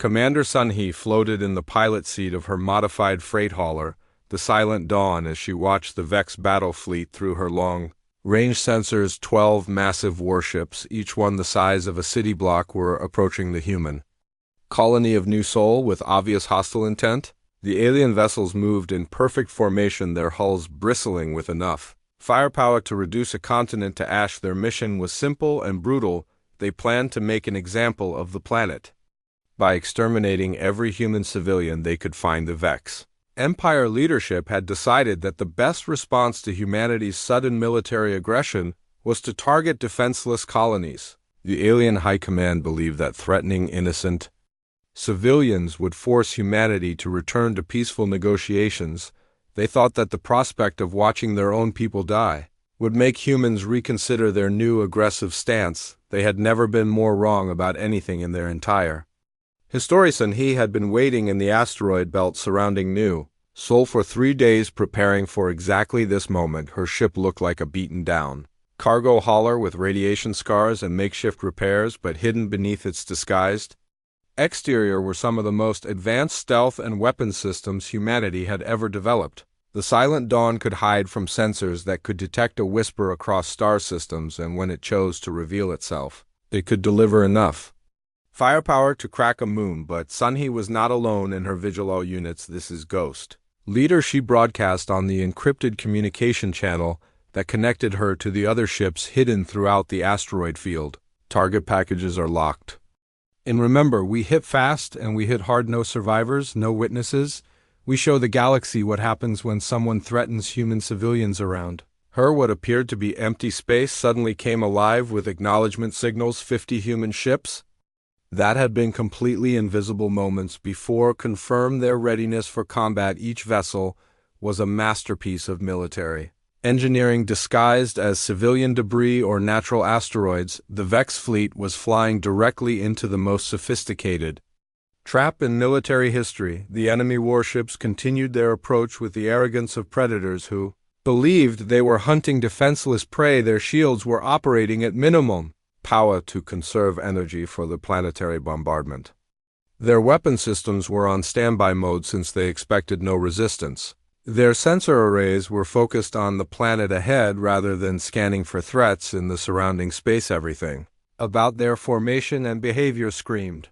Commander Sun-hee floated in the pilot seat of her modified freight hauler, the Silent Dawn, as she watched the Vex battle fleet through her long-range sensors. 12 massive warships, each one the size of a city block, were approaching the human colony of New Sol with obvious hostile intent. The alien vessels moved in perfect formation, their hulls bristling with enough firepower to reduce a continent to ash. Their mission was simple and brutal. They planned to make an example of the planet. By exterminating every human civilian they could find, the Vex Empire leadership had decided that the best response to humanity's sudden military aggression was to target defenseless colonies. The alien high command believed that threatening innocent civilians would force humanity to return to peaceful negotiations. They thought that the prospect of watching their own people die would make humans reconsider their new aggressive stance. They had never been more wrong about anything in their entire history. Sun-hee had been waiting in the asteroid belt surrounding New Sol for 3 days, preparing for exactly this moment. Her ship looked like a beaten-down cargo hauler with radiation scars and makeshift repairs, but hidden beneath its disguised exterior were some of the most advanced stealth and weapon systems humanity had ever developed. The Silent Dawn could hide from sensors that could detect a whisper across star systems, and when it chose to reveal itself, it could deliver enough firepower to crack a moon. But Sun-hee was not alone in her vigil. All units, this is Ghost Leader, she broadcast on the encrypted communication channel that connected her to the other ships hidden throughout the asteroid field. Target packages are locked. And remember, we hit fast and we hit hard. No survivors, no witnesses. We show the galaxy what happens when someone threatens human civilians around her. What appeared to be empty space suddenly came alive with acknowledgement signals. 50 human ships that had been completely invisible moments before confirmed their readiness for combat. Each vessel was a masterpiece of military engineering disguised as civilian debris or natural asteroids. The Vex fleet was flying directly into the most sophisticated trap in military history. The enemy warships continued their approach with the arrogance of predators who believed they were hunting defenseless prey. Their shields were operating at minimum power to conserve energy for the planetary bombardment. Their weapon systems were on standby mode since they expected no resistance. Their sensor arrays were focused on the planet ahead rather than scanning for threats in the surrounding space. Everything about their formation and behavior screamed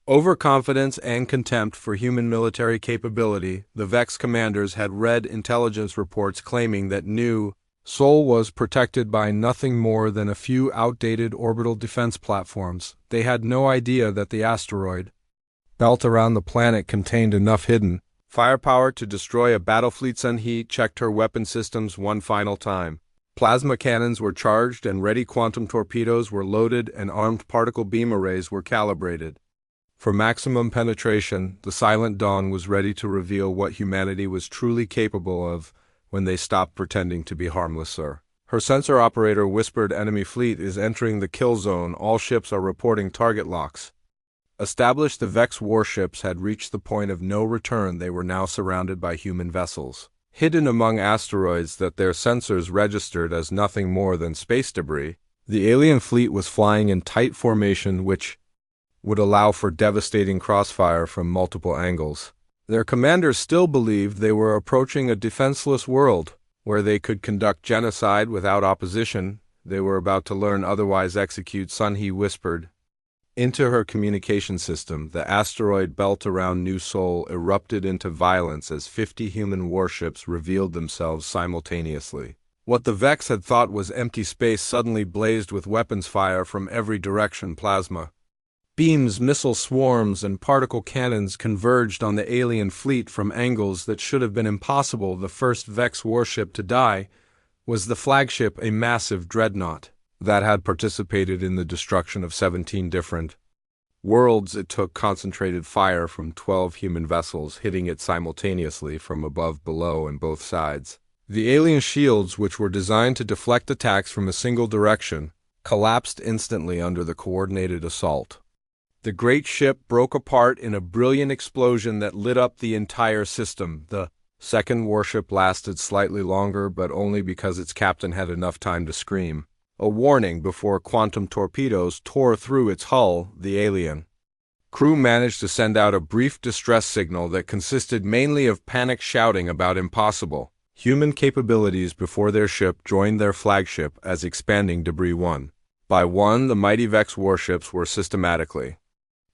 overconfidence and contempt for human military capability. The Vex commanders had read intelligence reports claiming that New Sol was protected by nothing more than a few outdated orbital defense platforms. They had no idea that the asteroid belt around the planet contained enough hidden firepower to destroy a battle fleet. Sun-hee checked her weapon systems one final time. Plasma cannons were charged and ready. Quantum torpedoes were loaded and armed particle beam arrays were calibrated. For maximum penetration, the Silent Dawn was ready to reveal what humanity was truly capable of when they stopped pretending to be harmless. Sir. Her sensor operator whispered, "Enemy fleet is entering the kill zone. All ships are reporting target locks." Established, the Vex warships had reached the point of no return. They were now surrounded by human vessels, hidden among asteroids that their sensors registered as nothing more than space debris. The alien fleet was flying in tight formation, which would allow for devastating crossfire from multiple angles. Their commanders still believed they were approaching a defenseless world where they could conduct genocide without opposition. They were about to learn otherwise. Execute, Sun-hee whispered into her communication system. The asteroid belt around New Sol erupted into violence as 50 human warships revealed themselves simultaneously. What the Vex had thought was empty space suddenly blazed with weapons fire from every direction. Plasma beams, missile swarms, and particle cannons converged on the alien fleet from angles that should have been impossible. The first Vex warship to die was the flagship, a massive dreadnought that had participated in the destruction of 17 different worlds. It took concentrated fire from 12 human vessels, hitting it simultaneously from above, below, and both sides. The alien shields, which were designed to deflect attacks from a single direction, collapsed instantly under the coordinated assault. The great ship broke apart in a brilliant explosion that lit up the entire system. The second warship lasted slightly longer, but only because its captain had enough time to scream a warning before quantum torpedoes tore through its hull. The alien Crew managed to send out a brief distress signal that consisted mainly of panic shouting about impossible human capabilities before their ship joined their flagship as expanding debris one by one. The mighty Vex warships were systematically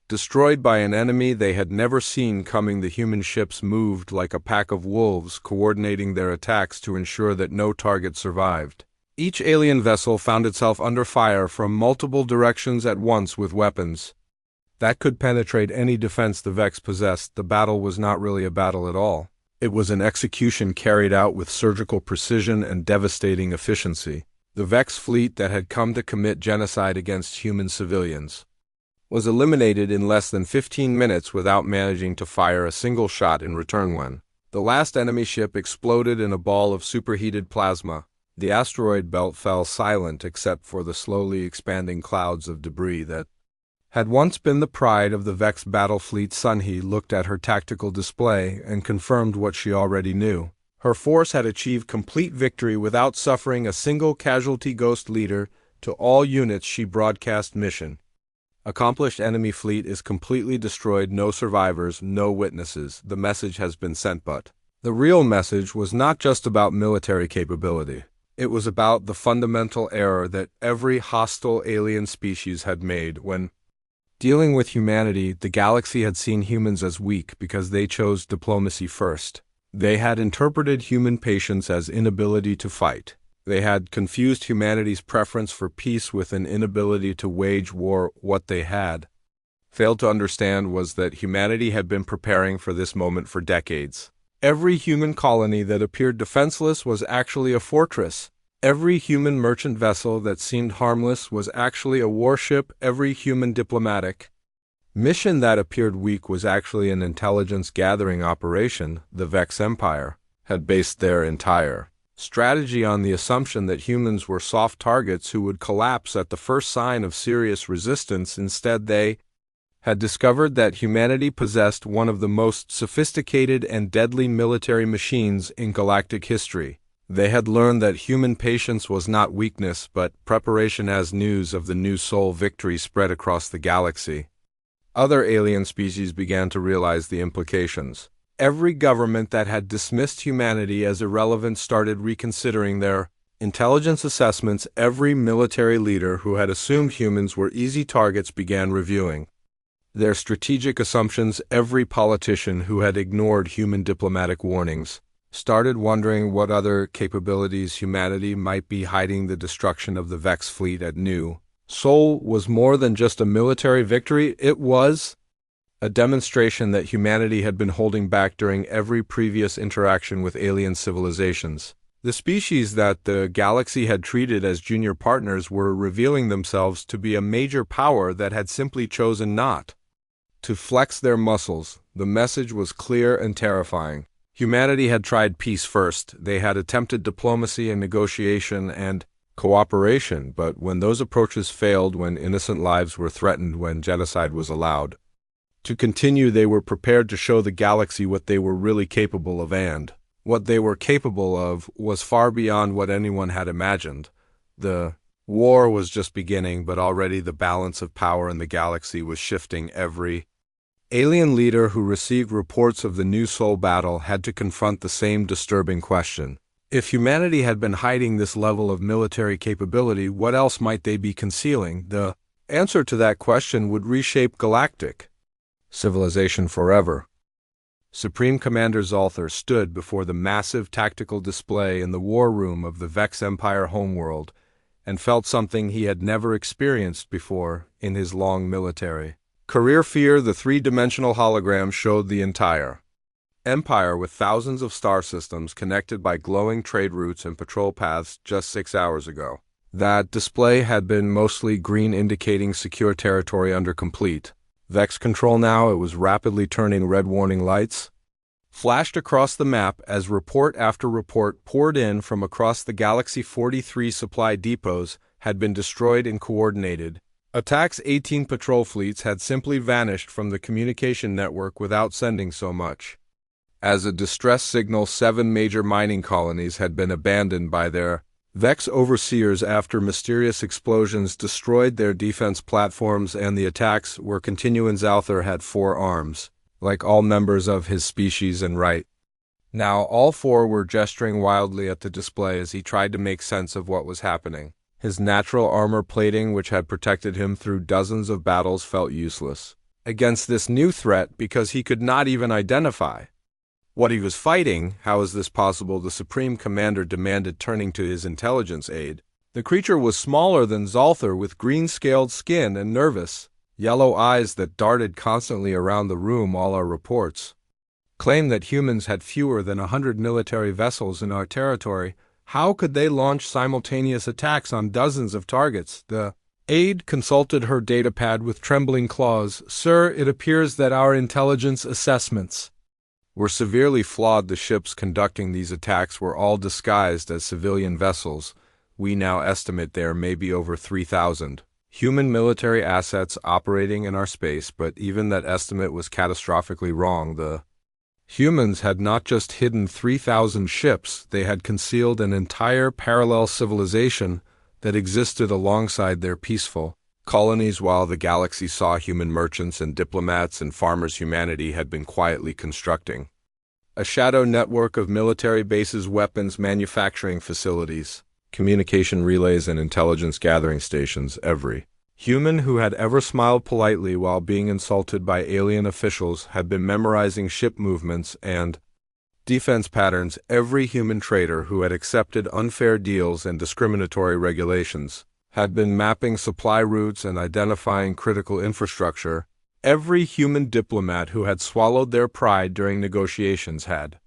destroyed by an enemy they had never seen coming. The human ships moved like a pack of wolves, coordinating their attacks to ensure that no target survived. Each alien vessel found itself under fire from multiple directions at once with weapons that could penetrate any defense the Vex possessed. The battle was not really a battle at all. It was an execution carried out with surgical precision and devastating efficiency. The Vex fleet that had come to commit genocide against human civilians was eliminated in less than 15 minutes without managing to fire a single shot in return. When the last enemy ship exploded in a ball of superheated plasma, the asteroid belt fell silent except for the slowly expanding clouds of debris that had once been the pride of the Vex battle fleet. Sunhee looked at her tactical display and confirmed what she already knew. Her force had achieved complete victory without suffering a single casualty. Ghost leader, to all units she broadcast: mission accomplished. Enemy fleet is completely destroyed. No survivors, no witnesses. The message has been sent, but the real message was not just about military capability. It was about the fundamental error that every hostile alien species had made when dealing with humanity. The galaxy had seen humans as weak because they chose diplomacy first. They had interpreted human patience as inability to fight. They had confused humanity's preference for peace with an inability to wage war. What they had failed to understand was that humanity had been preparing for this moment for decades. Every human colony that appeared defenseless was actually a fortress. Every human merchant vessel that seemed harmless was actually a warship. Every human diplomatic mission that appeared weak was actually an intelligence-gathering operation. The Vex Empire had based their entire strategy on the assumption that humans were soft targets who would collapse at the first sign of serious resistance. Instead, they had discovered that humanity possessed one of the most sophisticated and deadly military machines in galactic history. They had learned that human patience was not weakness but preparation. As news of the new Sol victory spread across the galaxy, other alien species began to realize the implications. Every government that had dismissed humanity as irrelevant started reconsidering their intelligence assessments. Every military leader who had assumed humans were easy targets began reviewing their strategic assumptions. Every politician who had ignored human diplomatic warnings started wondering what other capabilities humanity might be hiding. The destruction of the Vex fleet at New Sol was more than just a military victory. It was a demonstration that humanity had been holding back during every previous interaction with alien civilizations. The species that the galaxy had treated as junior partners were revealing themselves to be a major power that had simply chosen not to flex their muscles. The message was clear and terrifying. Humanity had tried peace first. They had attempted diplomacy and negotiation and cooperation, but when those approaches failed, when innocent lives were threatened, when genocide was allowed to continue, they were prepared to show the galaxy what they were really capable of, and what they were capable of was far beyond what anyone had imagined. The war was just beginning, but already the balance of power in the galaxy was shifting. Every alien leader who received reports of the New Sol battle had to confront the same disturbing question. If humanity had been hiding this level of military capability, what else might they be concealing? The answer to that question would reshape Galactic civilization forever. Supreme Commander Zolthar stood before the massive tactical display in the war room of the Vex Empire homeworld and felt something he had never experienced before in his long military career: fear. The three-dimensional hologram showed the entire empire with thousands of star systems connected by glowing trade routes and patrol paths just 6 hours ago. That display had been mostly green, indicating secure territory under complete Vex control. Now it was rapidly turning red. Warning lights flashed across the map as report after report poured in from across the galaxy. 43 supply depots had been destroyed in coordinated attacks. 18 patrol fleets had simply vanished from the communication network without sending so much as a distress signal. 7 major mining colonies had been abandoned by their Vex overseers, after mysterious explosions, destroyed their defense platforms, and the attacks were continuing. Zalthar had 4 arms, like all members of his species and right. Now all 4 were gesturing wildly at the display as he tried to make sense of what was happening. His natural armor plating, which had protected him through dozens of battles, felt useless against this new threat because he could not even identify what he was fighting. How is this possible? The Supreme Commander demanded, turning to his intelligence aide. The creature was smaller than Zalthar, with green-scaled skin and nervous, yellow eyes that darted constantly around the room. All our reports claim that humans had fewer than 100 military vessels in our territory. How could they launch simultaneous attacks on dozens of targets? The aide consulted her datapad with trembling claws. Sir, it appears that our intelligence assessments were severely flawed. The ships conducting these attacks were all disguised as civilian vessels. We now estimate there may be over 3,000 human military assets operating in our space, but even that estimate was catastrophically wrong. The humans had not just hidden 3,000 ships, they had concealed an entire parallel civilization that existed alongside their peaceful colonies. While the galaxy saw human merchants and diplomats and farmers, humanity had been quietly constructing a shadow network of military bases, weapons manufacturing facilities, communication relays, and intelligence gathering stations. Every human who had ever smiled politely while being insulted by alien officials had been memorizing ship movements and defense patterns. Every human trader who had accepted unfair deals and discriminatory regulations had been mapping supply routes and identifying critical infrastructure. Every human diplomat who had swallowed their pride during negotiations had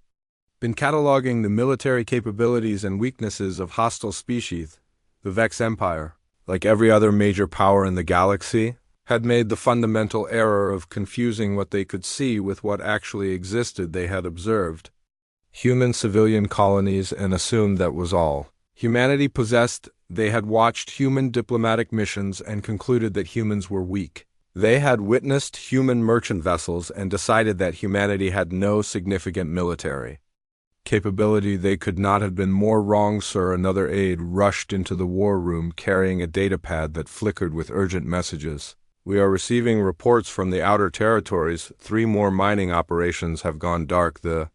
been cataloging the military capabilities and weaknesses of hostile species. The Vex Empire, like every other major power in the galaxy, had made the fundamental error of confusing what they could see with what actually existed. They had observed human civilian colonies and assumed that was all humanity possessed. They had watched human diplomatic missions and concluded that humans were weak. They had witnessed human merchant vessels and decided that humanity had no significant military capability. They could not have been more wrong, sir. Another aide rushed into the war room carrying a datapad that flickered with urgent messages. We are receiving reports from the outer territories. 3 more mining operations have gone dark. The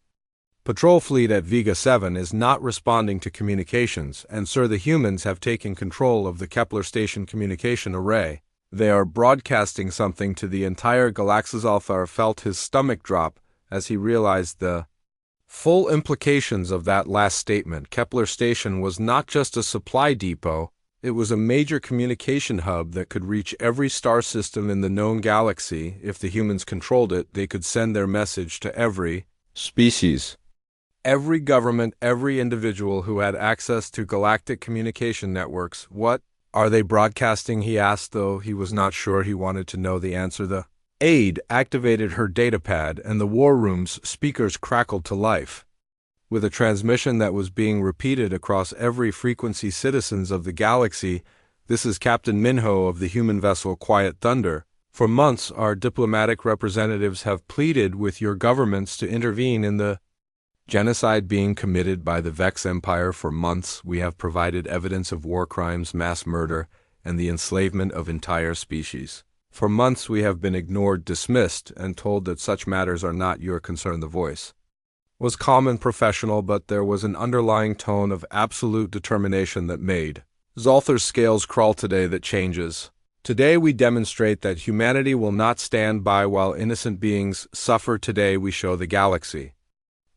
patrol fleet at Vega 7 is not responding to communications, and sir, the humans have taken control of the Kepler station communication array. They are broadcasting something to the entire galaxy. Zalthar felt his stomach drop as he realized the full implications of that last statement. Kepler station was not just a supply depot, it was a major communication hub that could reach every star system in the known galaxy. If the humans controlled it, they could send their message to every species, every government, every individual who had access to galactic communication networks. What are they broadcasting? He asked, though he was not sure. He wanted to know the answer. The aide activated her datapad, and the war room's speakers crackled to life with a transmission that was being repeated across every frequency. Citizens of the galaxy, this is Captain Minho of the human vessel Quiet Thunder. For months, our diplomatic representatives have pleaded with your governments to intervene in the genocide being committed by the Vex Empire. For months, we have provided evidence of war crimes, mass murder, and the enslavement of entire species. For months, we have been ignored, dismissed, and told that such matters are not your concern. The voice was calm and professional, but there was an underlying tone of absolute determination that made Zalthar's scales crawl. Today that changes. Today we demonstrate that humanity will not stand by while innocent beings suffer. Today we show the galaxy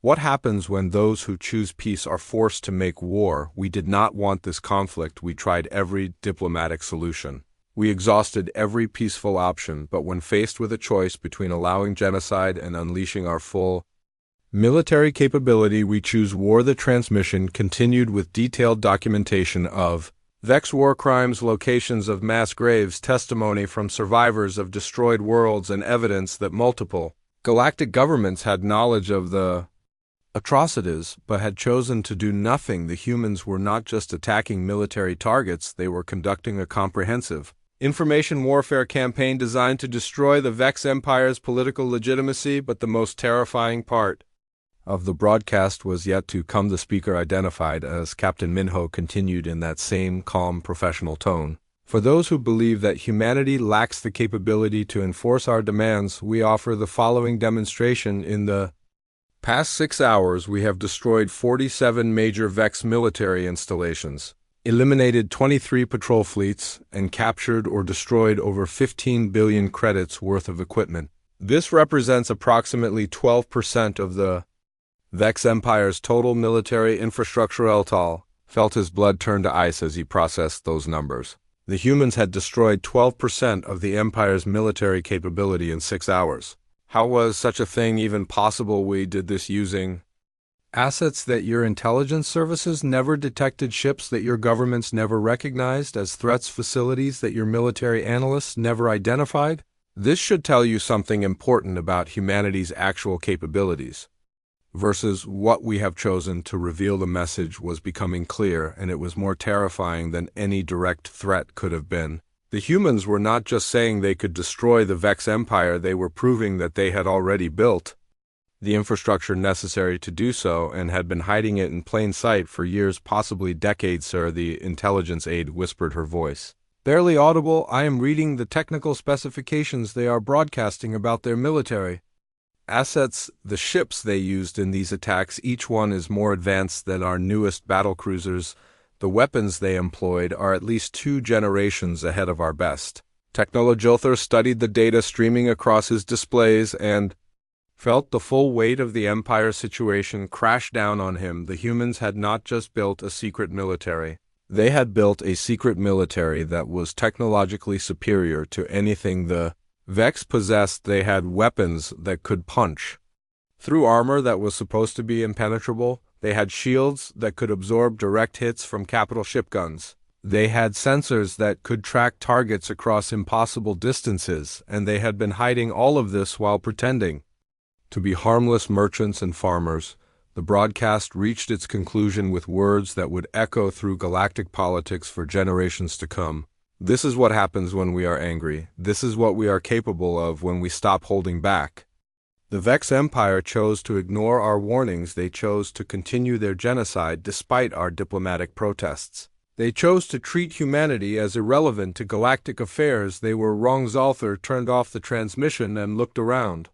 what happens when those who choose peace are forced to make war. We did not want this conflict. We tried every diplomatic solution. We exhausted every peaceful option, but when faced with a choice between allowing genocide and unleashing our full military capability, we choose war. The transmission continued with detailed documentation of Vex war crimes, locations of mass graves, testimony from survivors of destroyed worlds, and evidence that multiple galactic governments had knowledge of the atrocities but had chosen to do nothing. The humans were not just attacking military targets, they were conducting a comprehensive information warfare campaign designed to destroy the Vex Empire's political legitimacy. But the most terrifying part of the broadcast was yet to come. The speaker identified as Captain Minho continued in that same calm professional tone. For those who believe that humanity lacks the capability to enforce our demands, we offer the following demonstration. In the past 6 hours, we have destroyed 47 major Vex military installations, eliminated 23 patrol fleets, and captured or destroyed over 15 billion credits worth of equipment. This represents approximately 12% of the Vex Empire's total military infrastructure. Eltal felt his blood turn to ice as he processed those numbers. The humans had destroyed 12% of the Empire's military capability in 6 hours. How was such a thing even possible? We did this using assets that your intelligence services never detected, ships that your governments never recognized as threats, facilities that your military analysts never identified. This should tell you something important about humanity's actual capabilities. Versus what we have chosen to reveal. The message was becoming clear, and it was more terrifying than any direct threat could have been. The humans were not just saying they could destroy the Vex Empire, they were proving that they had already built the infrastructure necessary to do so and had been hiding it in plain sight for years, possibly decades. Sir, the intelligence aide whispered, her voice barely audible. I am reading the technical specifications they are broadcasting about their military assets, the ships they used in these attacks. Each one is more advanced than our newest battlecruisers. The weapons they employed are at least 2 generations ahead of our best. Technologilthur studied the data streaming across his displays and felt the full weight of the Empire's situation crash down on him. The humans had not just built a secret military. They had built a secret military that was technologically superior to anything the Vex possessed. They had weapons that could punch through armor that was supposed to be impenetrable. They had shields that could absorb direct hits from capital ship guns. They had sensors that could track targets across impossible distances, and they had been hiding all of this while pretending to be harmless merchants and farmers. The broadcast reached its conclusion with words that would echo through galactic politics for generations to come. This is what happens when we are angry. This is what we are capable of when we stop holding back. The Vex Empire chose to ignore our warnings. They chose to continue their genocide despite our diplomatic protests. They chose to treat humanity as irrelevant to galactic affairs. They were wrong. Zalthar turned off the transmission and looked around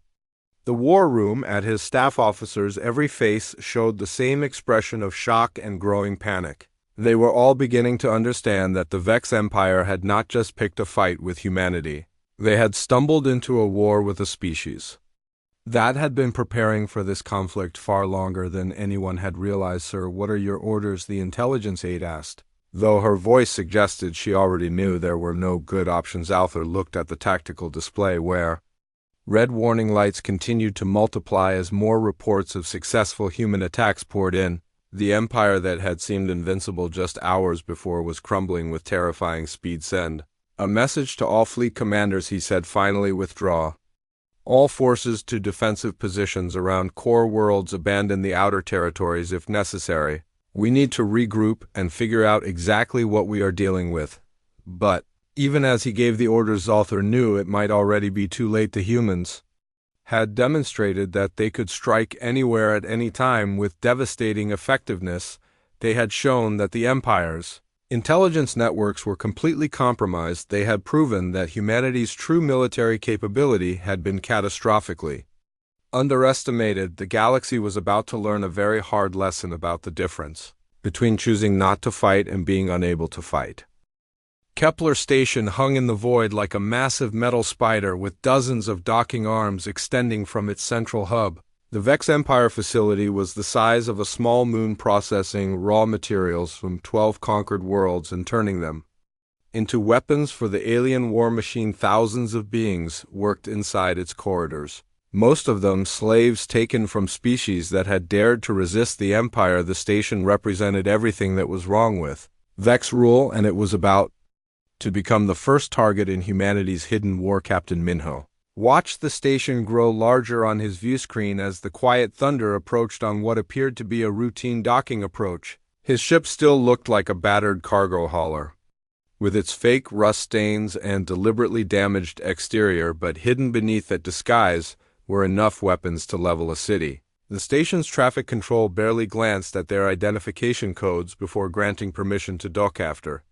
the war room at his staff officers. Every face showed the same expression of shock and growing panic. They were all beginning to understand that the Vex Empire had not just picked a fight with humanity. They had stumbled into a war with a species that had been preparing for this conflict far longer than anyone had realized. Sir, what are your orders? The intelligence aide asked, though her voice suggested she already knew there were no good options. Althar looked at the tactical display where red warning lights continued to multiply as more reports of successful human attacks poured in. The empire that had seemed invincible just hours before was crumbling with terrifying speed. Send a message to all fleet commanders, he said finally. Withdraw all forces to defensive positions around core worlds. Abandon the outer territories if necessary. We need to regroup and figure out exactly what we are dealing with. But even as he gave the orders, Zalthar knew it might already be too late. The humans had demonstrated that they could strike anywhere at any time with devastating effectiveness. They had shown that the Empire's intelligence networks were completely compromised. They had proven that humanity's true military capability had been catastrophically underestimated. The galaxy was about to learn a very hard lesson about the difference between choosing not to fight and being unable to fight. Kepler Station hung in the void like a massive metal spider with dozens of docking arms extending from its central hub. The Vex Empire facility was the size of a small moon, processing raw materials from 12 conquered worlds and turning them into weapons for the alien war machine. Thousands of beings worked inside its corridors, most of them slaves taken from species that had dared to resist the Empire. The station represented everything that was wrong with Vex rule, and it was about to become the first target in humanity's hidden war. Captain Minho watched the station grow larger on his viewscreen as the quiet thunder approached on what appeared to be a routine docking approach. His ship still looked like a battered cargo hauler, with its fake rust stains and deliberately damaged exterior, but hidden beneath that disguise were enough weapons to level a city. The station's traffic control barely glanced at their identification codes before granting permission to dock after.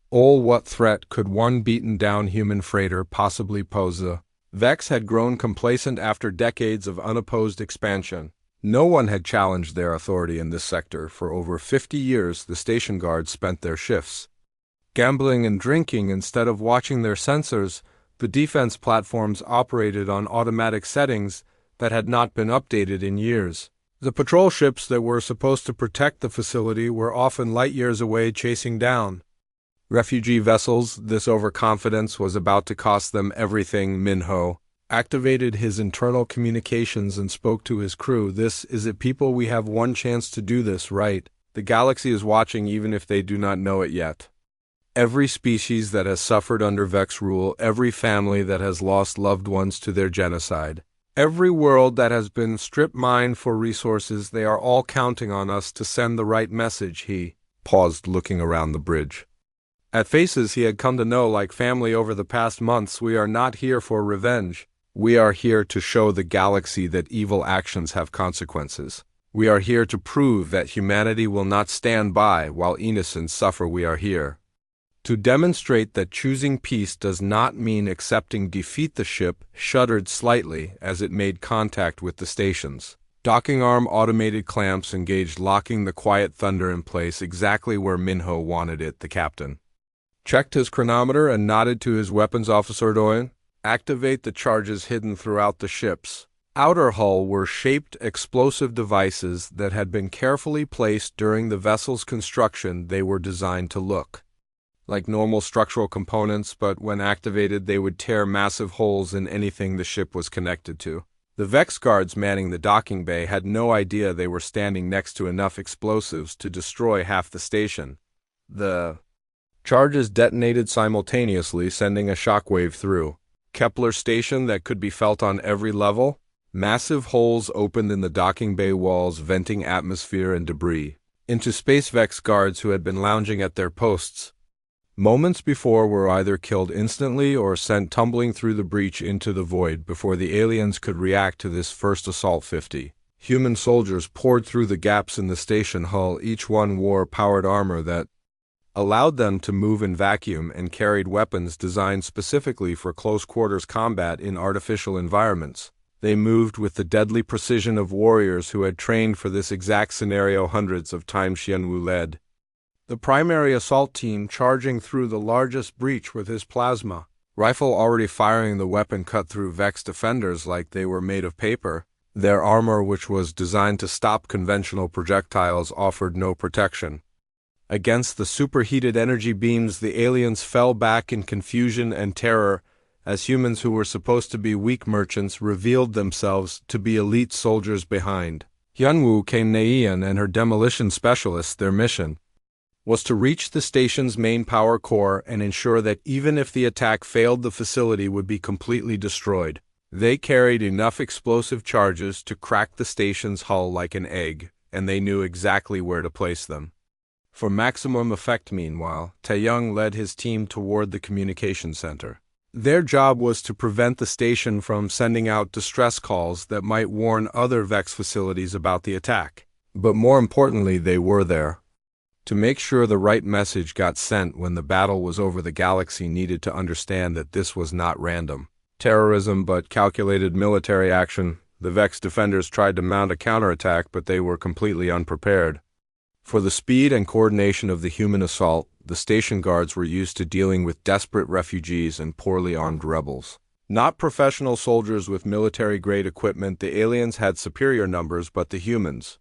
What threat could one beaten-down human freighter possibly pose? Vex had grown complacent after decades of unopposed expansion. No one had challenged their authority in this sector. For over 50 years, the station guards spent their shifts gambling and drinking instead of watching their sensors. The defense platforms operated on automatic settings that had not been updated in years. The patrol ships that were supposed to protect the facility were often light years away chasing down refugee vessels. This overconfidence was about to cost them everything. Minho activated his internal communications and spoke to his crew. "This is it, people. We have one chance to do this right. The galaxy is watching even if they do not know it yet. Every species that has suffered under Vex rule, every family that has lost loved ones to their genocide, every world that has been strip-mined for resources, they are all counting on us to send the right message." He paused, looking around the bridge. At Faces he had come to know like family over the past months. "We are not here for revenge. We are here to show the galaxy that evil actions have consequences. We are here to prove that humanity will not stand by while innocents suffer. We are here to demonstrate that choosing peace does not mean accepting defeat." The ship shuddered slightly as it made contact with the station's docking arm. Automated clamps engaged, locking the quiet thunder in place exactly where Minho wanted it. The captain checked his chronometer and nodded to his weapons officer. "Doyen, activate the charges hidden throughout the ship's outer hull." Were shaped explosive devices that had been carefully placed during the vessel's construction. They were designed to look like normal structural components, but when activated they would tear massive holes in anything the ship was connected to. The Vex guards manning the docking bay had no idea they were standing next to enough explosives to destroy half the station. The charges detonated simultaneously, sending a shockwave through Kepler station that could be felt on every level. Massive holes opened in the docking bay walls, venting atmosphere and debris into space. Vex guards who had been lounging at their posts moments before were either killed instantly or sent tumbling through the breach into the void before the aliens could react to this first assault. 50 human soldiers poured through the gaps in the station hull. Each one wore powered armor that allowed them to move in vacuum and carried weapons designed specifically for close-quarters combat in artificial environments. They moved with the deadly precision of warriors who had trained for this exact scenario hundreds of times. Xianwu led the primary assault team, charging through the largest breach with his plasma rifle already firing. The weapon cut through Vex defenders like they were made of paper. Their armor, which was designed to stop conventional projectiles, offered no protection against the superheated energy beams. The aliens fell back in confusion and terror as humans who were supposed to be weak merchants revealed themselves to be elite soldiers behind. Hyunwoo came Neian and her demolition specialists. Their mission was to reach the station's main power core and ensure that even if the attack failed, the facility would be completely destroyed. They carried enough explosive charges to crack the station's hull like an egg, and they knew exactly where to place them for maximum effect. Meanwhile, Taeyong led his team toward the communication center. Their job was to prevent the station from sending out distress calls that might warn other Vex facilities about the attack. But more importantly, they were there to make sure the right message got sent when the battle was over. The galaxy needed to understand that this was not random terrorism but calculated military action. The Vex defenders tried to mount a counterattack, but they were completely unprepared for the speed and coordination of the human assault. The station guards were used to dealing with desperate refugees and poorly armed rebels, not professional soldiers with military-grade equipment. The aliens had superior numbers, but the humans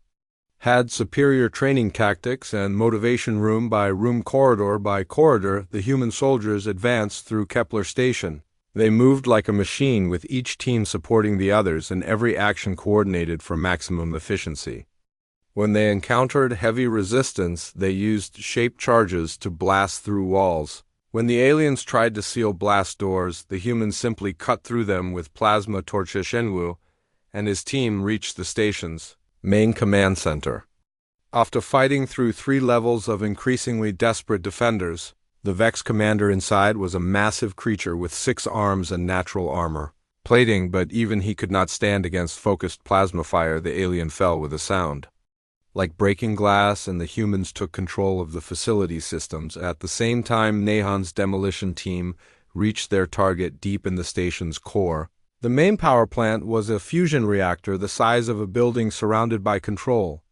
had superior training tactics and motivation. Room by room, corridor by corridor, the human soldiers advanced through Kepler Station. They moved like a machine, with each team supporting the others and every action coordinated for maximum efficiency. When they encountered heavy resistance, they used shaped charges to blast through walls. When the aliens tried to seal blast doors, the humans simply cut through them with plasma torches. Shenwu and his team reached the station's main command center. After fighting through 3 levels of increasingly desperate defenders, the Vex commander inside was a massive creature with 6 arms and natural armor. plating, but even he could not stand against focused plasma fire. The alien fell with a sound like breaking glass, and the humans took control of the facility systems. At the same time, Nahon's demolition team reached their target deep in the station's core. The main power plant was a fusion reactor the size of a building surrounded by control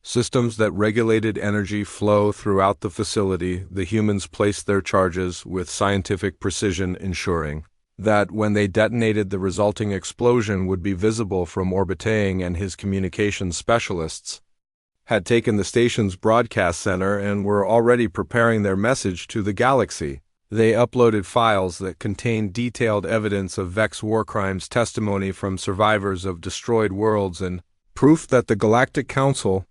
systems that regulated energy flow throughout the facility. The humans placed their charges with scientific precision, ensuring that when they detonated, the resulting explosion would be visible from Orbitang, and his communications specialists had taken the station's broadcast center and were already preparing their message to the galaxy. They uploaded files that contained detailed evidence of Vex war crimes, testimony from survivors of destroyed worlds, and proof that the Galactic Council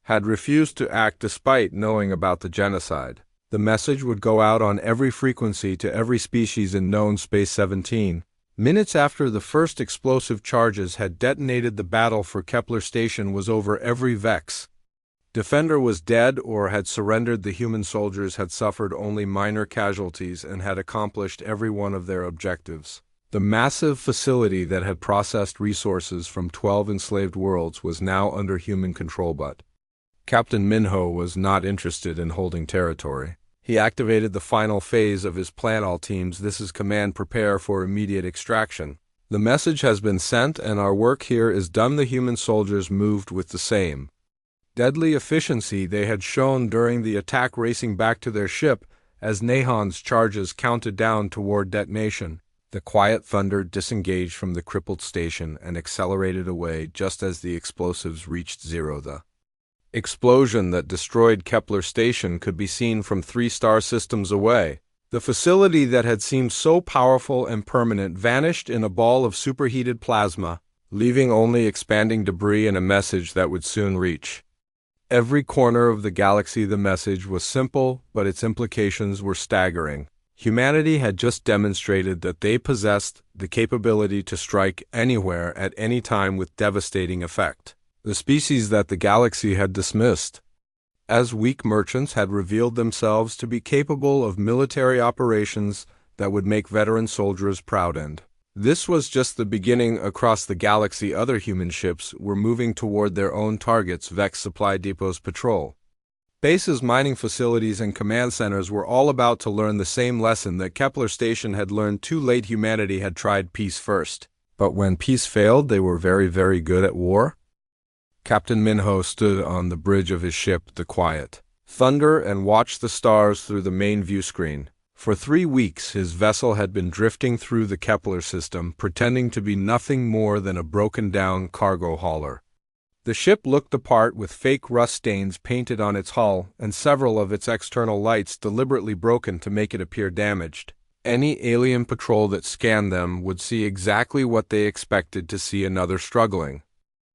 had refused to act despite knowing about the genocide. The message would go out on every frequency to every species in known Space 17. Minutes after the first explosive charges had detonated, the battle for Kepler Station was over. Every Vex defender was dead or had surrendered. The human soldiers had suffered only minor casualties and had accomplished every one of their objectives. The massive facility that had processed resources from 12 enslaved worlds was now under human control, but Captain Minho was not interested in holding territory. He activated the final phase of his plan. All teams, this is command, prepare for immediate extraction. The message has been sent and our work here is done. The human soldiers moved with the same deadly efficiency they had shown during the attack, racing back to their ship as Nahon's charges counted down toward detonation. The quiet thunder disengaged from the crippled station and accelerated away just as the explosives reached zero. The explosion that destroyed Kepler Station could be seen from 3 star systems away. The facility that had seemed so powerful and permanent vanished in a ball of superheated plasma, leaving only expanding debris and a message that would soon reach every corner of the galaxy. The message was simple, but its implications were staggering. Humanity had just demonstrated that they possessed the capability to strike anywhere at any time with devastating effect. The species that the galaxy had dismissed as weak merchants had revealed themselves to be capable of military operations that would make veteran soldiers proud, and this was just the beginning. Across the galaxy, other human ships were moving toward their own targets. Vex supply depots, patrol bases, mining facilities, and command centers were all about to learn the same lesson that Kepler Station had learned too late. Humanity had tried peace first, but when peace failed, they were very, very good at war. Captain Minho stood on the bridge of his ship, the quiet thunder, and watched the stars through the main view screen. For 3 weeks, his vessel had been drifting through the Kepler system, pretending to be nothing more than a broken-down cargo hauler. The ship looked the part, with fake rust stains painted on its hull and several of its external lights deliberately broken to make it appear damaged. Any alien patrol that scanned them would see exactly what they expected to see: another struggling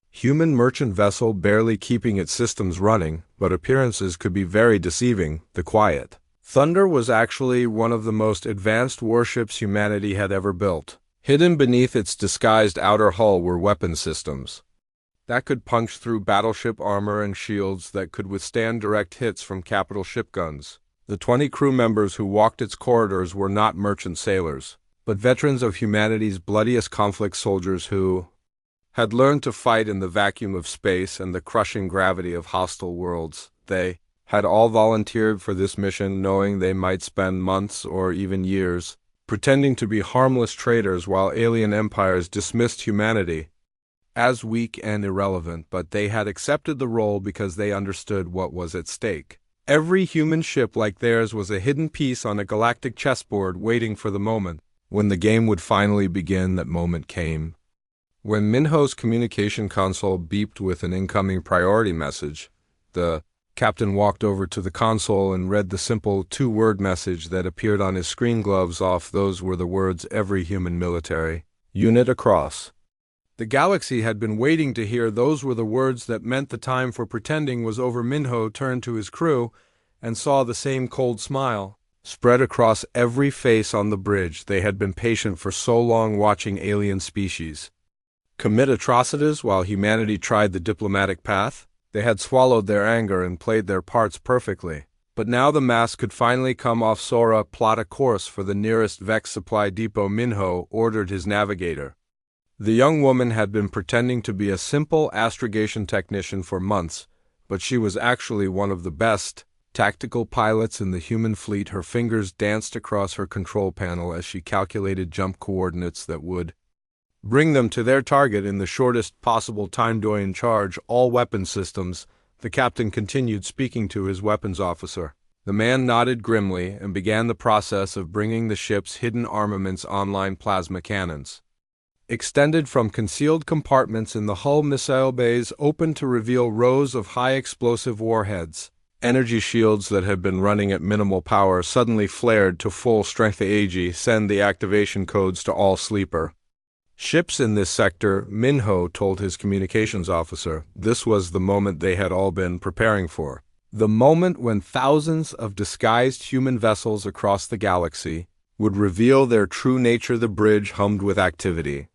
human merchant vessel barely keeping its systems running, but appearances could be very deceiving. The quiet thunder was actually one of the most advanced warships humanity had ever built. Hidden beneath its disguised outer hull were weapon systems that could punch through battleship armor and shields that could withstand direct hits from capital ship guns. The 20 crew members who walked its corridors were not merchant sailors, but veterans of humanity's bloodiest conflict, soldiers who had learned to fight in the vacuum of space and the crushing gravity of hostile worlds. They had all volunteered for this mission, knowing they might spend months or even years pretending to be harmless traders while alien empires dismissed humanity as weak and irrelevant, but they had accepted the role because they understood what was at stake. Every human ship like theirs was a hidden piece on a galactic chessboard, waiting for the moment when the game would finally begin. That moment came when Minho's communication console beeped with an incoming priority message. The captain walked over to the console and read the simple 2-word message that appeared on his screen. Gloves off. Those were the words every human military unit across the galaxy had been waiting to hear. Those were the words that meant the time for pretending was over. Minho turned to his crew and saw the same cold smile spread across every face on the bridge. They had been patient for so long, watching alien species commit atrocities while humanity tried the diplomatic path. They had swallowed their anger and played their parts perfectly. But now the mask could finally come off. Sora, plot a course for the nearest Vex supply depot. Minho ordered his navigator. The young woman had been pretending to be a simple astrogation technician for months, but she was actually one of the best tactical pilots in the human fleet. Her fingers danced across her control panel as she calculated jump coordinates that would bring them to their target in the shortest possible time. In charge all weapon systems, the captain continued, speaking to his weapons officer. The man nodded grimly and began the process of bringing the ship's hidden armaments online. Plasma cannons extended from concealed compartments in the hull. Missile bays opened to reveal rows of high-explosive warheads. Energy shields that had been running at minimal power suddenly flared to full strength. AG, send the activation codes to all sleeper ships in this sector, Minho told his communications officer. This was the moment they had all been preparing for. The moment when thousands of disguised human vessels across the galaxy would reveal their true nature. The bridge hummed with activity.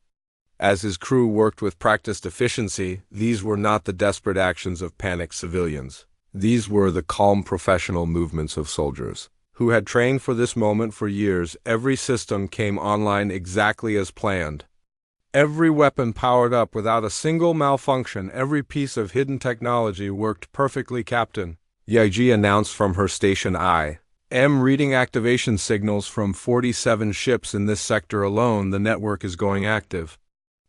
As his crew worked with practiced efficiency, these were not the desperate actions of panicked civilians. These were the calm professional movements of soldiers who had trained for this moment for years. Every system came online exactly as planned. Every weapon powered up without a single malfunction. Every piece of hidden technology worked perfectly. Captain Yaiji announced from her station. I am reading activation signals from 47 ships in this sector alone. The network is going active.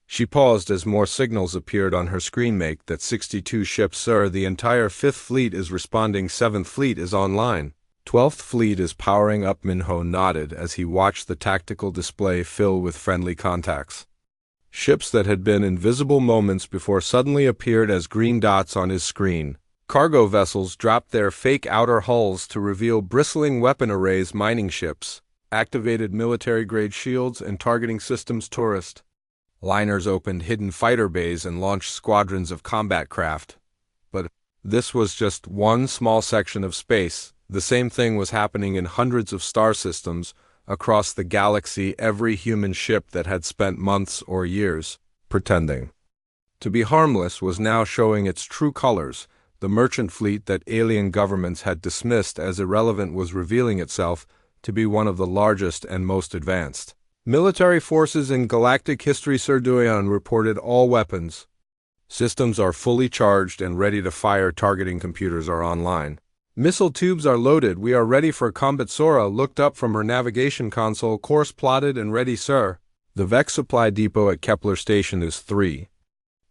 She paused as more signals appeared on her screen. Make that 62 ships, sir. The entire 5th Fleet is responding. 7th Fleet is online. 12th Fleet is powering up. Minho nodded as he watched the tactical display fill with friendly contacts. Ships that had been invisible moments before suddenly appeared as green dots on his screen. Cargo vessels dropped their fake outer hulls to reveal bristling weapon arrays. Mining ships activated military-grade shields and targeting systems. Tourist liners opened hidden fighter bays and launched squadrons of combat craft. But this was just one small section of space. The same thing was happening in hundreds of star systems across the galaxy. Every human ship that had spent months or years pretending to be harmless was now showing its true colors. The merchant fleet that alien governments had dismissed as irrelevant was revealing itself to be one of the largest and most advanced military forces in galactic history. Sir Duyan reported all weapons systems are fully charged and ready to fire. Targeting computers are online. Missile tubes are loaded. We are ready for combat. Sora looked up from her navigation console. Course plotted and ready, sir. The Vex supply depot at Kepler Station is 3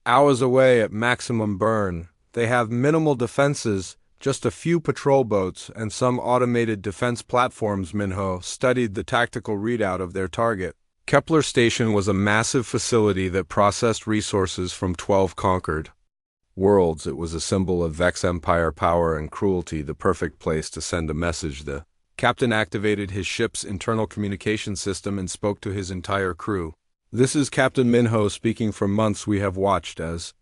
hours away at maximum burn. They have minimal defenses, just a few patrol boats and some automated defense platforms. Minho studied the tactical readout of their target. Kepler Station was a massive facility that processed resources from 12 conquered worlds. It was a symbol of Vex Empire power and cruelty, the perfect place to send a message. The captain activated his ship's internal communication system and spoke to his entire crew. This is Captain Minho speaking. For months we have watched as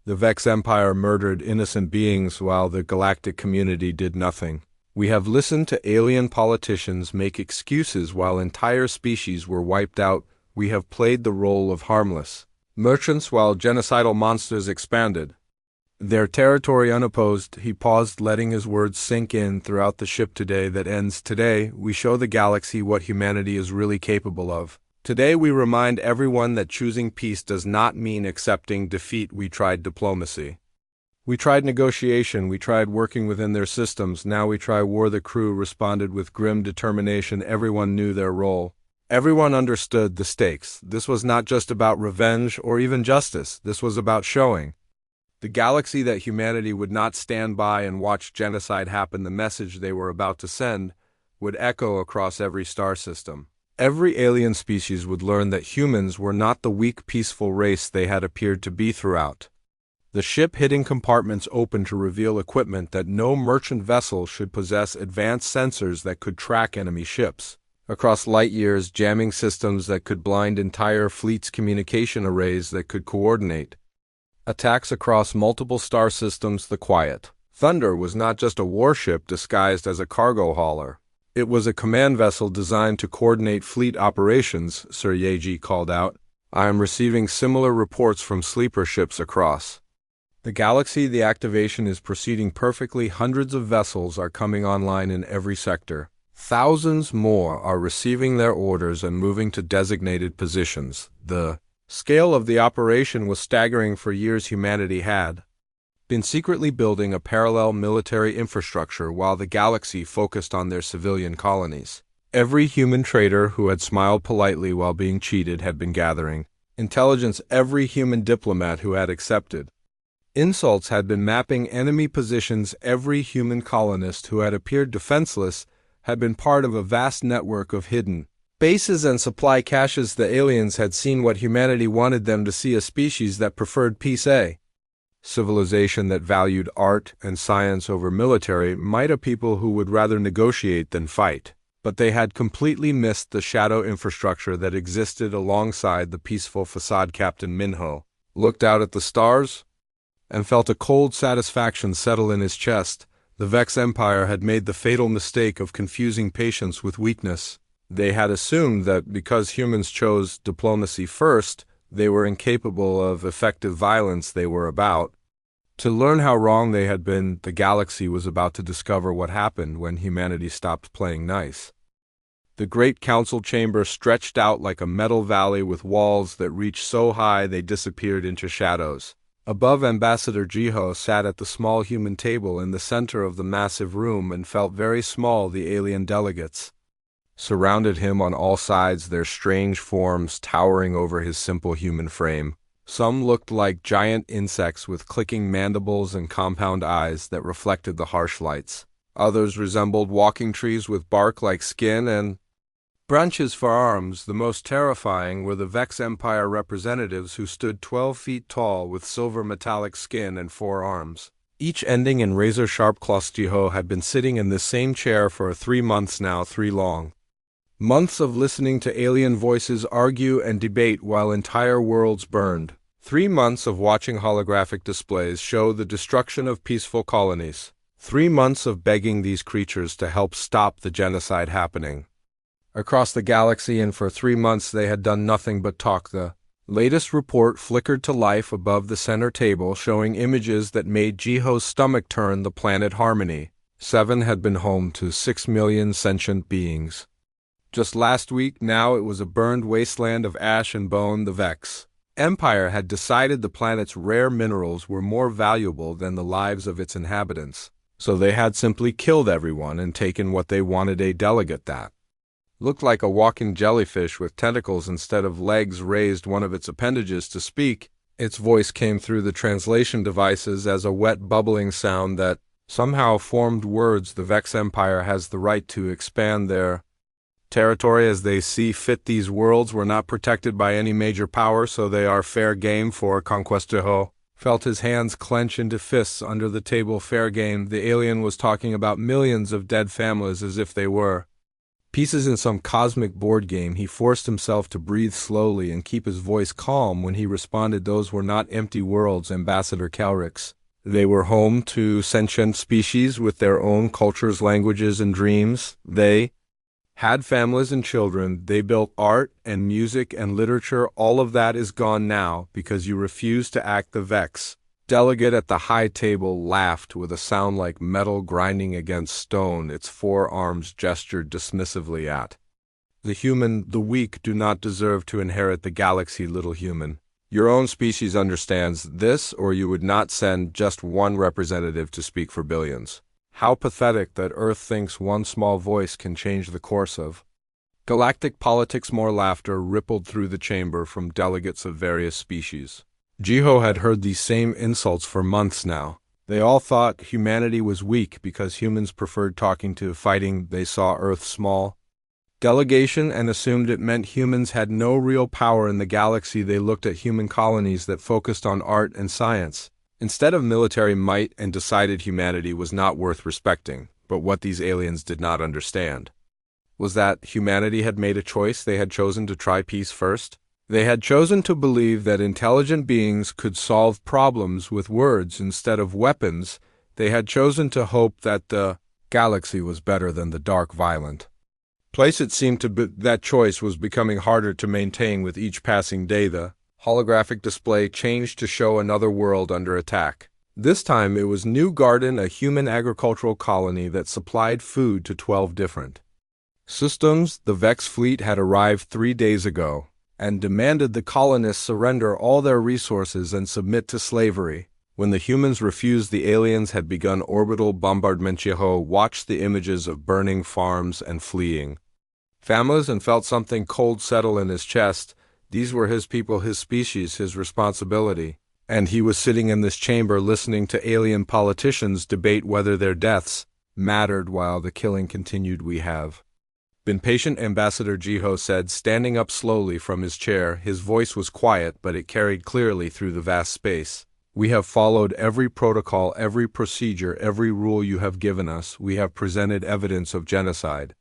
the Vex Empire murdered innocent beings while the galactic community did nothing. We have listened to alien politicians make excuses while entire species were wiped out. We have played the role of harmless merchants while genocidal monsters expanded their territory unopposed. He paused, letting his words sink in. Throughout the ship today that ends today, we show the galaxy what humanity is really capable of. Today we remind everyone that choosing peace does not mean accepting defeat. We tried diplomacy. We tried negotiation. We tried working within their systems. Now we try war. The crew responded with grim determination. Everyone knew their role. Everyone understood the stakes. This was not just about revenge or even justice. This was about showing the galaxy that humanity would not stand by and watch genocide happen. The message they were about to send would echo across every star system. Every alien species would learn that humans were not the weak, peaceful race they had appeared to be throughout. The ship hidden compartments opened to reveal equipment that no merchant vessel should possess. Advanced sensors that could track enemy ships across light years, jamming systems that could blind entire fleets, communication arrays that could coordinate attacks across multiple star systems. The Quiet Thunder was not just a warship disguised as a cargo hauler. It was a command vessel designed to coordinate fleet operations, Sir Yeji called out. I am receiving similar reports from sleeper ships across The galaxy, the activation is proceeding perfectly. Hundreds of vessels are coming online in every sector. Thousands more are receiving their orders and moving to designated positions. The scale of the operation was staggering. For years humanity had been secretly building a parallel military infrastructure while the galaxy focused on their civilian colonies. Every human traitor who had smiled politely while being cheated had been gathering intelligence. Every human diplomat who had accepted insults had been mapping enemy positions. Every human colonist who had appeared defenseless had been part of a vast network of hidden bases and supply caches. The aliens had seen what humanity wanted them to see: a species that preferred peace, a civilization that valued art and science over military might, a people who would rather negotiate than fight. But they had completely missed the shadow infrastructure that existed alongside the peaceful facade. Captain Minho looked out at the stars and felt a cold satisfaction settle in his chest. The Vex Empire had made the fatal mistake of confusing patience with weakness. They had assumed that because humans chose diplomacy first, they were incapable of effective violence. They were about to learn how wrong they had been. The galaxy was about to discover what happened when humanity stopped playing nice. The great council chamber stretched out like a metal valley with walls that reached so high they disappeared into shadows. Above, Ambassador Jiho sat at the small human table in the center of the massive room and felt very small. The alien delegates surrounded him on all sides, their strange forms towering over his simple human frame. Some looked like giant insects with clicking mandibles and compound eyes that reflected the harsh lights. Others resembled walking trees with bark like skin and branches for arms. The most terrifying were the Vex Empire representatives, who stood 12 feet tall with silver metallic skin and 4 arms, each ending in razor-sharp claws. Jiho had been sitting in this same chair for 3 months now, 3 long months of listening to alien voices argue and debate while entire worlds burned. 3 months of watching holographic displays show the destruction of peaceful colonies. 3 months of begging these creatures to help stop the genocide happening across the galaxy, and for 3 months they had done nothing but talk. The latest report flickered to life above the center table, showing images that made Jiho's stomach turn. The planet Harmony 7 had been home to 6 million sentient beings. Just last week, now it was a burned wasteland of ash and bone. The Vex Empire had decided the planet's rare minerals were more valuable than the lives of its inhabitants, so they had simply killed everyone and taken what they wanted. A delegate that looked like a walking jellyfish with tentacles instead of legs raised one of its appendages to speak. Its voice came through the translation devices as a wet bubbling sound that somehow formed words. The Vex Empire has the right to expand their territory as they see fit. These worlds were not protected by any major power, so they are fair game for conquest. Jiho felt his hands clench into fists under the table. Fair game. The alien was talking about millions of dead families as if they were pieces in some cosmic board game. He forced himself to breathe slowly and keep his voice calm when he responded. Those were not empty worlds, Ambassador Calrix. They were home to sentient species with their own cultures, languages, and dreams. They had families and children. They built art and music and literature. All of that is gone now because you refuse to act. The Vex delegate at the high table laughed with a sound like metal grinding against stone. Its 4 arms gestured dismissively at the human. The weak do not deserve to inherit the galaxy, little human. Your own species understands this, or you would not send just one representative to speak for billions. How pathetic that Earth thinks one small voice can change the course of galactic politics. More laughter rippled through the chamber from delegates of various species. Jiho had heard these same insults for months now. They all thought humanity was weak because humans preferred talking to fighting. They saw Earth small delegation and assumed it meant humans had no real power in the galaxy. They looked at human colonies that focused on art and science instead of military might and decided humanity was not worth respecting. But what these aliens did not understand was that humanity had made a choice. They had chosen to try peace first. They had chosen to believe that intelligent beings could solve problems with words instead of weapons. They had chosen to hope that the galaxy was better than the dark, violent place. It seemed to be that choice was becoming harder to maintain with each passing day. The holographic display changed to show another world under attack. This time it was New Garden, a human agricultural colony that supplied food to 12 different systems. The Vex fleet had arrived 3 days ago and demanded the colonists surrender all their resources and submit to slavery. When the humans refused, the aliens had begun orbital bombardment. Jeho watched the images of burning farms and fleeing families and felt something cold settle in his chest. These were his people, his species, his responsibility. And he was sitting in this chamber listening to alien politicians debate whether their deaths mattered while the killing continued. "We have been patient," Ambassador Jeho said, standing up slowly from his chair. His voice was quiet, but it carried clearly through the vast space. "We have followed every protocol, every procedure, every rule you have given us. We have presented evidence of genocide.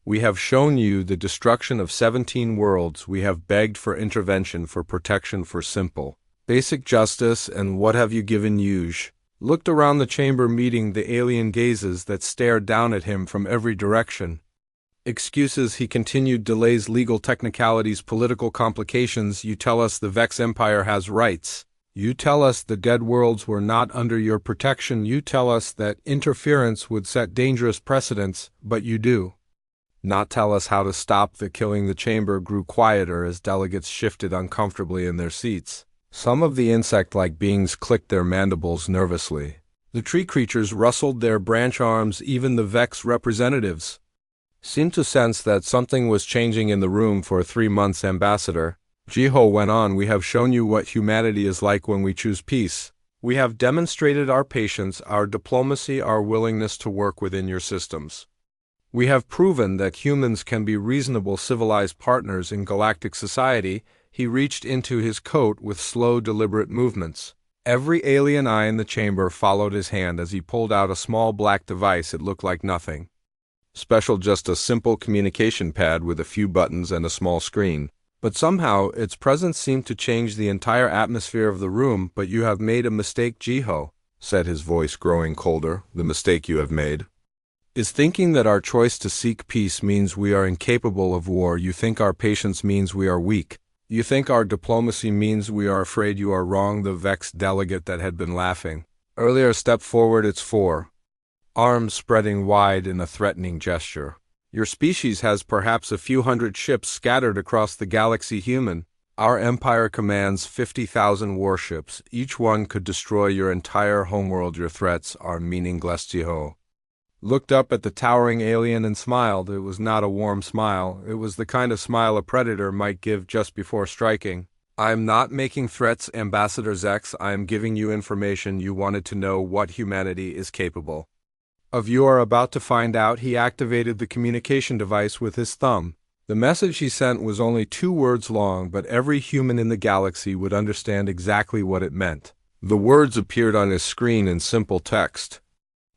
We have shown you the destruction of 17 worlds. We have begged for intervention, for protection, for simple, basic justice, and what have you given?" Yuge looked around the chamber, meeting the alien gazes that stared down at him from every direction. "Excuses," he continued, "delays, legal technicalities, political complications. You tell us the Vex Empire has rights. You tell us the dead worlds were not under your protection. You tell us that interference would set dangerous precedents, but you do not tell us how to stop the killing." The chamber grew quieter as delegates shifted uncomfortably in their seats. Some of the insect-like beings clicked their mandibles nervously. The tree creatures rustled their branch arms. Even the Vex representatives seemed to sense that something was changing in the room. "For 3 months, Ambassador," Jeho went on, "we have shown you what humanity is like when we choose peace. We have demonstrated our patience, our diplomacy, our willingness to work within your systems. We have proven that humans can be reasonable, civilized partners in galactic society." He reached into his coat with slow, deliberate movements. Every alien eye in the chamber followed his hand as he pulled out a small black device. It looked like nothing special, just a simple communication pad with a few buttons and a small screen. But somehow its presence seemed to change the entire atmosphere of the room. "But you have made a mistake," Jeho said, his voice growing colder. "The mistake you have made is thinking that our choice to seek peace means we are incapable of war. You think our patience means we are weak. You think our diplomacy means we are afraid. You are wrong." The Vex delegate that had been laughing earlier stepped forward, its 4 arms spreading wide in a threatening gesture. "Your species has perhaps a few hundred ships scattered across the galaxy. Human, our empire commands 50,000 warships. Each one could destroy your entire homeworld. Your threats are meaningless." Jeho looked up at the towering alien and smiled. It was not a warm smile. It was the kind of smile a predator might give just before striking. "I am not making threats, Ambassador Zex. I am giving you information. You wanted to know what humanity is capable of. You are about to find out." He activated the communication device with his thumb. The message he sent was only 2 words long, but every human in the galaxy would understand exactly what it meant. The words appeared on his screen in simple text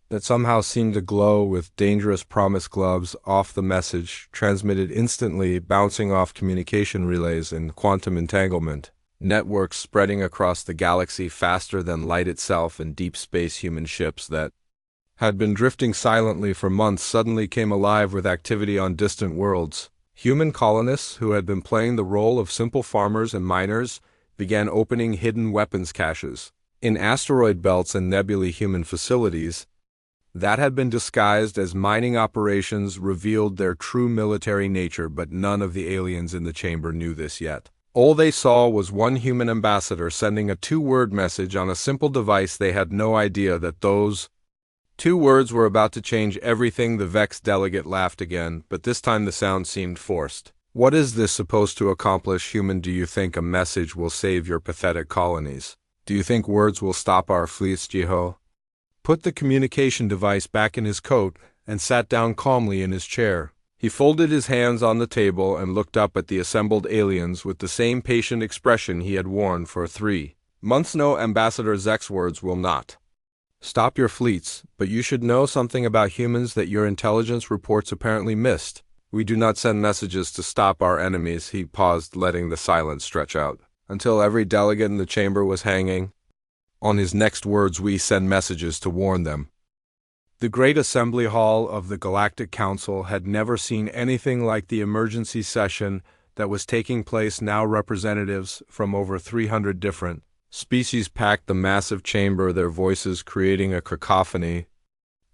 that somehow seemed to glow with dangerous promise. "Gloves off." The message transmitted instantly, bouncing off communication relays in quantum entanglement. Networks spreading across the galaxy faster than light itself. In deep space, human ships that had been drifting silently for months suddenly came alive with activity on distant worlds. Human colonists, who had been playing the role of simple farmers and miners, began opening hidden weapons caches in asteroid belts and nebulae. Human facilities that had been disguised as mining operations revealed their true military nature, but none of the aliens in the chamber knew this yet. All they saw was one human ambassador sending a 2-word message on a simple device. They had no idea that those 2 words were about to change everything. The Vex delegate laughed again, but this time the sound seemed forced. "What is this supposed to accomplish, human? Do you think a message will save your pathetic colonies? Do you think words will stop our fleets?" Jeho put the communication device back in his coat and sat down calmly in his chair. He folded his hands on the table and looked up at the assembled aliens with the same patient expression he had worn for 3 months. "No, Ambassador Zek's words will not stop your fleets, but you should know something about humans that your intelligence reports apparently missed. We do not send messages to stop our enemies." He paused, letting the silence stretch out until every delegate in the chamber was hanging on his next words. "We send messages to warn them." The great assembly hall of the Galactic Council had never seen anything like the emergency session that was taking place now. Representatives from over 300 different Species packed the massive chamber, their voices creating a cacophony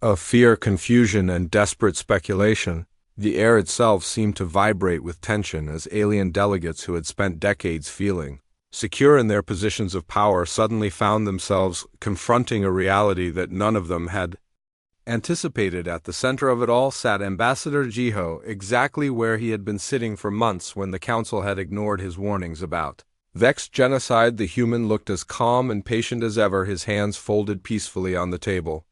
of fear, confusion, and desperate speculation. The air itself seemed to vibrate with tension as alien delegates who had spent decades feeling secure in their positions of power suddenly found themselves confronting a reality that none of them had anticipated. At the center of it all sat Ambassador Jiho, exactly where he had been sitting for months when the Council had ignored his warnings about Vex genocide. The human looked as calm and patient as ever, his hands folded peacefully on the table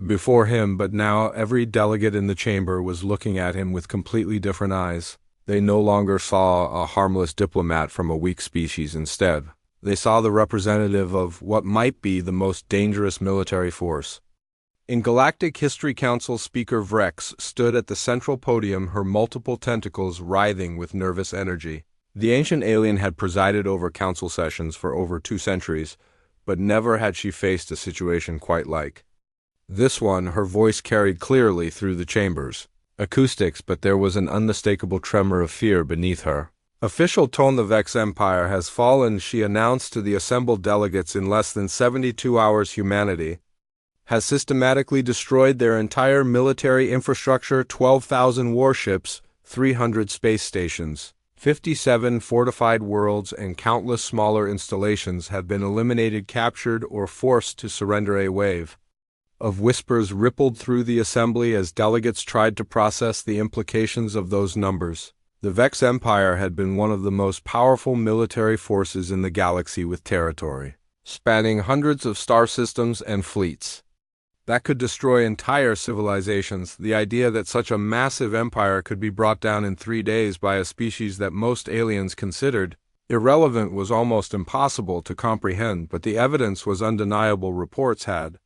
before him, but now every delegate in the chamber was looking at him with completely different eyes. They no longer saw a harmless diplomat from a weak species. Instead, they saw the representative of what might be the most dangerous military force in Galactic history. Council Speaker Vrex stood at the central podium, her multiple tentacles writhing with nervous energy. The ancient alien had presided over council sessions for over 2 centuries, but never had she faced a situation quite like this one. Her voice carried clearly through the chamber's acoustics, but there was an unmistakable tremor of fear beneath her official tone. The Vex Empire has fallen, she announced to the assembled delegates. In less than 72 hours, humanity has systematically destroyed their entire military infrastructure. 12,000 warships, 300 space stations, 57 fortified worlds, and countless smaller installations have been eliminated, captured, or forced to surrender. A wave of whispers rippled through the assembly as delegates tried to process the implications of those numbers. The Vex Empire had been one of the most powerful military forces in the galaxy, with territory spanning hundreds of star systems and fleets that could destroy entire civilizations. The idea that such a massive empire could be brought down in 3 days by a species that most aliens considered irrelevant was almost impossible to comprehend, but the evidence was undeniable. Reports had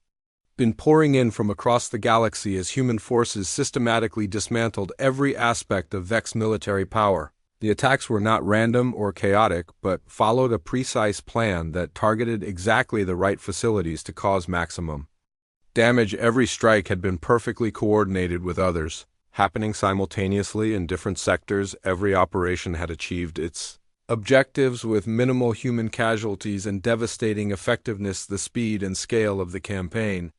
been pouring in from across the galaxy as human forces systematically dismantled every aspect of Vex military power. The attacks were not random or chaotic, but followed a precise plan that targeted exactly the right facilities to cause maximum damage. Every strike had been perfectly coordinated with others, happening simultaneously in different sectors. Every operation had achieved its objectives with minimal human casualties and devastating effectiveness. The speed and scale of the campaign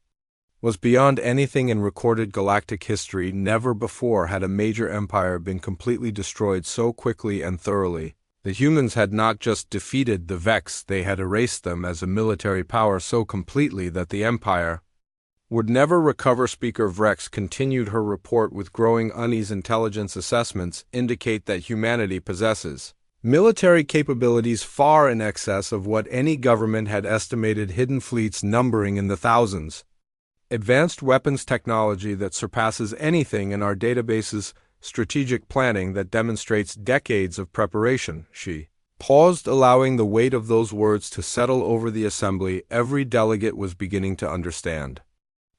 was beyond anything in recorded galactic history. Never before had a major empire been completely destroyed so quickly and thoroughly. The humans had not just defeated the Vex, they had erased them as a military power so completely that the empire would never recover. Speaker Vrex continued her report with growing unease. Intelligence assessments indicate that humanity possesses military capabilities far in excess of what any government had estimated, hidden fleets numbering in the thousands, advanced weapons technology that surpasses anything in our databases, strategic planning that demonstrates decades of preparation. She paused, allowing the weight of those words to settle over the assembly. Every delegate was beginning to understand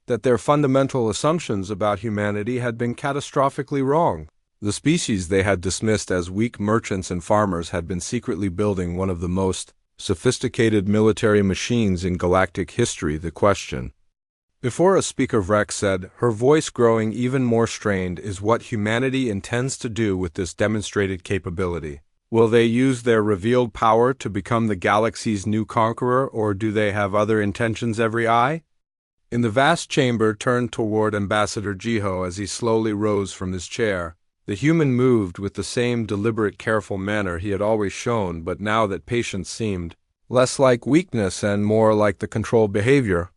that their fundamental assumptions about humanity had been catastrophically wrong. The species they had dismissed as weak merchants and farmers had been secretly building one of the most sophisticated military machines in galactic history. The question before a Speaker Vrex said, her voice growing even more strained, is what humanity intends to do with this demonstrated capability. Will they use their revealed power to become the galaxy's new conqueror, or do they have other intentions? Every eye in the vast chamber turned toward Ambassador Jiho as he slowly rose from his chair. The human moved with the same deliberate, careful manner he had always shown, but now that patience seemed less like weakness and more like the controlled behavior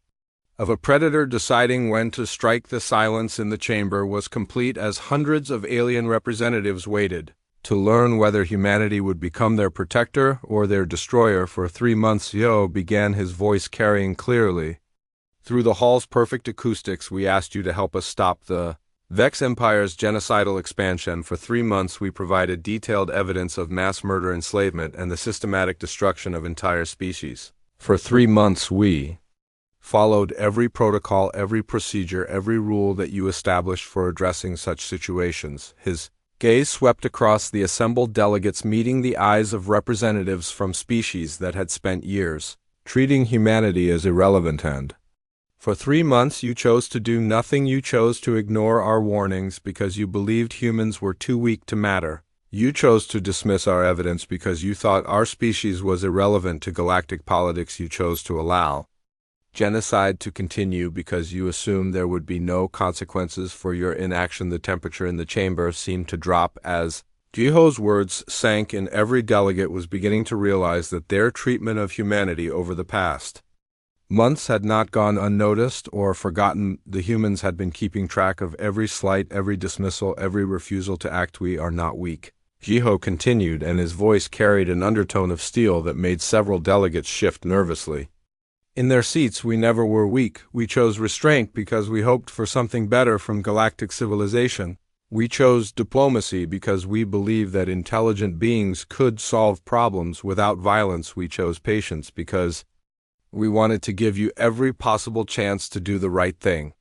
of a predator deciding when to strike. The silence in the chamber was complete as hundreds of alien representatives waited to learn whether humanity would become their protector or their destroyer. For 3 months, Yo began, his voice carrying clearly through the hall's perfect acoustics. We asked you to help us stop the Vex Empire's genocidal expansion. For 3 months, we provided detailed evidence of mass murder, enslavement, and the systematic destruction of entire species. For 3 months, we followed every protocol, every procedure, every rule that you established for addressing such situations. His gaze swept across the assembled delegates, meeting the eyes of representatives from species that had spent years treating humanity as irrelevant. And for 3 months you chose to do nothing. You chose to ignore our warnings because you believed humans were too weak to matter. You chose to dismiss our evidence because you thought our species was irrelevant to galactic politics. You chose to allow genocide to continue because you assumed there would be no consequences for your inaction. The temperature in the chamber seemed to drop as Jiho's words sank, and every delegate was beginning to realize that their treatment of humanity over the past months had not gone unnoticed or forgotten. The humans had been keeping track of every slight, every dismissal, every refusal to act. We are not weak, Jiho continued, and his voice carried an undertone of steel that made several delegates shift nervously in their seats. We never were weak. We chose restraint because we hoped for something better from galactic civilization. We chose diplomacy because we believed that intelligent beings could solve problems without violence. We chose patience because we wanted to give you every possible chance to do the right thing.